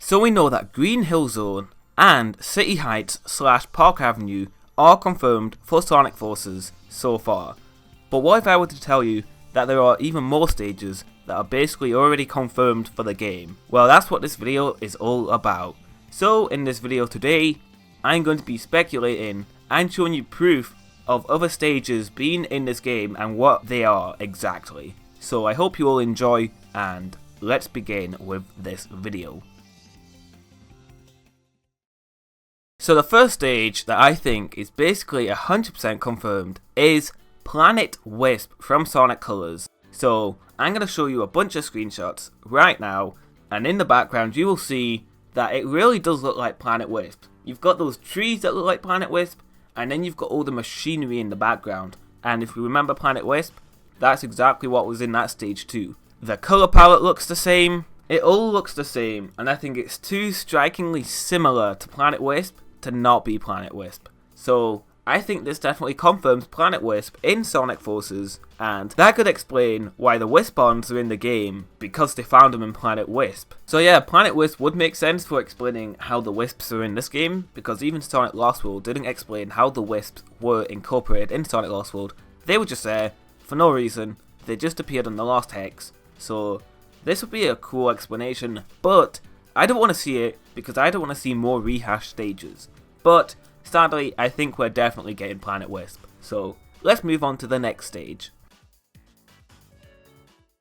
So we know that Green Hill Zone and City Heights / Park Avenue are confirmed for Sonic Forces so far. But what if I were to tell you that there are even more stages that are basically already confirmed for the game? Well, that's what this video is all about. So in this video today, I'm going to be speculating and showing you proof of other stages being in this game and what they are exactly. So I hope you all enjoy, and let's begin with this video. So the first stage that I think is basically 100% confirmed is Planet Wisp from Sonic Colors. So I'm going to show you a bunch of screenshots right now, and in the background you will see that it really does look like Planet Wisp. You've got those trees that look like Planet Wisp, and then you've got all the machinery in the background. And if you remember Planet Wisp, that's exactly what was in that stage too. The colour palette looks the same, it all looks the same, and I think it's too strikingly similar to Planet Wisp to not be Planet Wisp. So I think this definitely confirms Planet Wisp in Sonic Forces, and that could explain why the Wispons are in the game, because they found them in Planet Wisp. So yeah, Planet Wisp would make sense for explaining how the Wisps are in this game, because even Sonic Lost World didn't explain how the Wisps were incorporated in Sonic Lost World. They were just there for no reason, they just appeared on the Lost Hex. So this would be a cool explanation, but I don't want to see it because I don't want to see more rehashed stages. But sadly, I think we're definitely getting Planet Wisp. So let's move on to the next stage.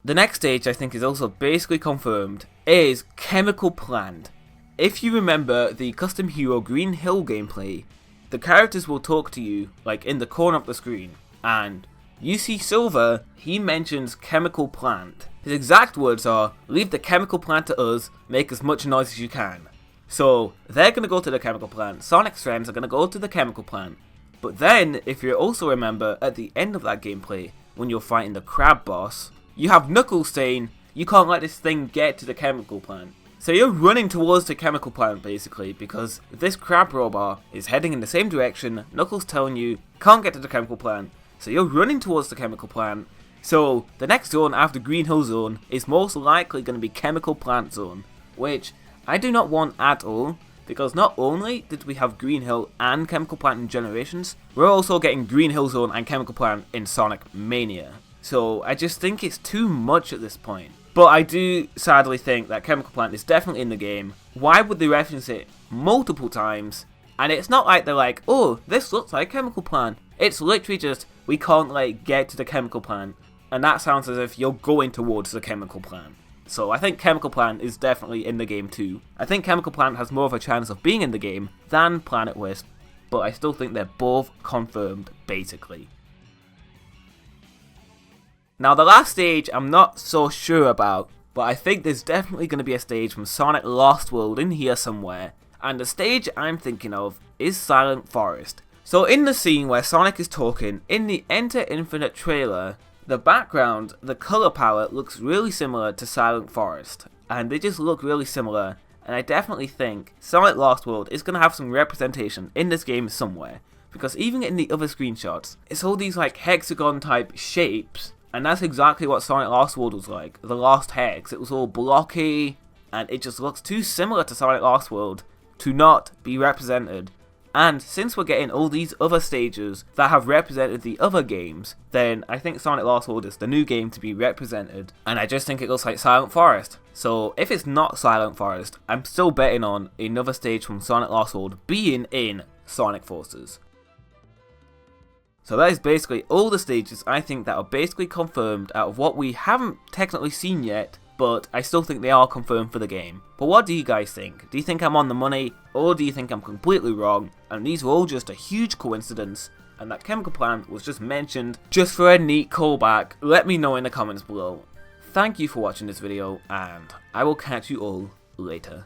The next stage I think is also basically confirmed is Chemical Plant. If you remember the Custom Hero Green Hill gameplay, the characters will talk to you like in the corner of the screen, and you see Silver, he mentions Chemical Plant. His exact words are, "Leave the chemical plant to us, make as much noise as you can." So they're going to go to the chemical plant, Sonic's friends are going to go to the chemical plant. But then, if you also remember, at the end of that gameplay, when you're fighting the crab boss, you have Knuckles saying, "You can't let this thing get to the chemical plant." So you're running towards the chemical plant basically, because this crab robot is heading in the same direction, Knuckles telling you, "Can't get to the chemical plant." So you're running towards the chemical plant. So the next zone after Green Hill Zone is most likely going to be Chemical Plant Zone, which I do not want at all, because not only did we have Green Hill and Chemical Plant in Generations, we're also getting Green Hill Zone and Chemical Plant in Sonic Mania. So I just think it's too much at this point. But I do sadly think that Chemical Plant is definitely in the game. Why would they reference it multiple times? And it's not like they're like, "Oh, this looks like Chemical Plant." It's literally just, we can't like get to the chemical plant. And that sounds as if you're going towards the chemical plant. So I think Chemical Plant is definitely in the game too. I think Chemical Plant has more of a chance of being in the game than Planet Wisp, but I still think they're both confirmed basically. Now the last stage I'm not so sure about, but I think there's definitely going to be a stage from Sonic Lost World in here somewhere. And the stage I'm thinking of is Silent Forest. So in the scene where Sonic is talking in the Enter Infinite trailer, the background, the colour palette looks really similar to Silent Forest, and they just look really similar, and I definitely think Sonic Lost World is going to have some representation in this game somewhere, because even in the other screenshots, it's all these like hexagon type shapes, and that's exactly what Sonic Lost World was like, the Lost Hex. It was all blocky, and it just looks too similar to Sonic Lost World to not be represented. And since we're getting all these other stages that have represented the other games, then I think Sonic Lost World is the new game to be represented. And I just think it looks like Silent Forest. So if it's not Silent Forest, I'm still betting on another stage from Sonic Lost World being in Sonic Forces. So that is basically all the stages I think that are basically confirmed out of what we haven't technically seen yet, but I still think they are confirmed for the game. But what do you guys think? Do you think I'm on the money, or do you think I'm completely wrong, and these were all just a huge coincidence, and that Chemical Plant was just mentioned just for a neat callback? Let me know in the comments below. Thank you for watching this video, and I will catch you all later.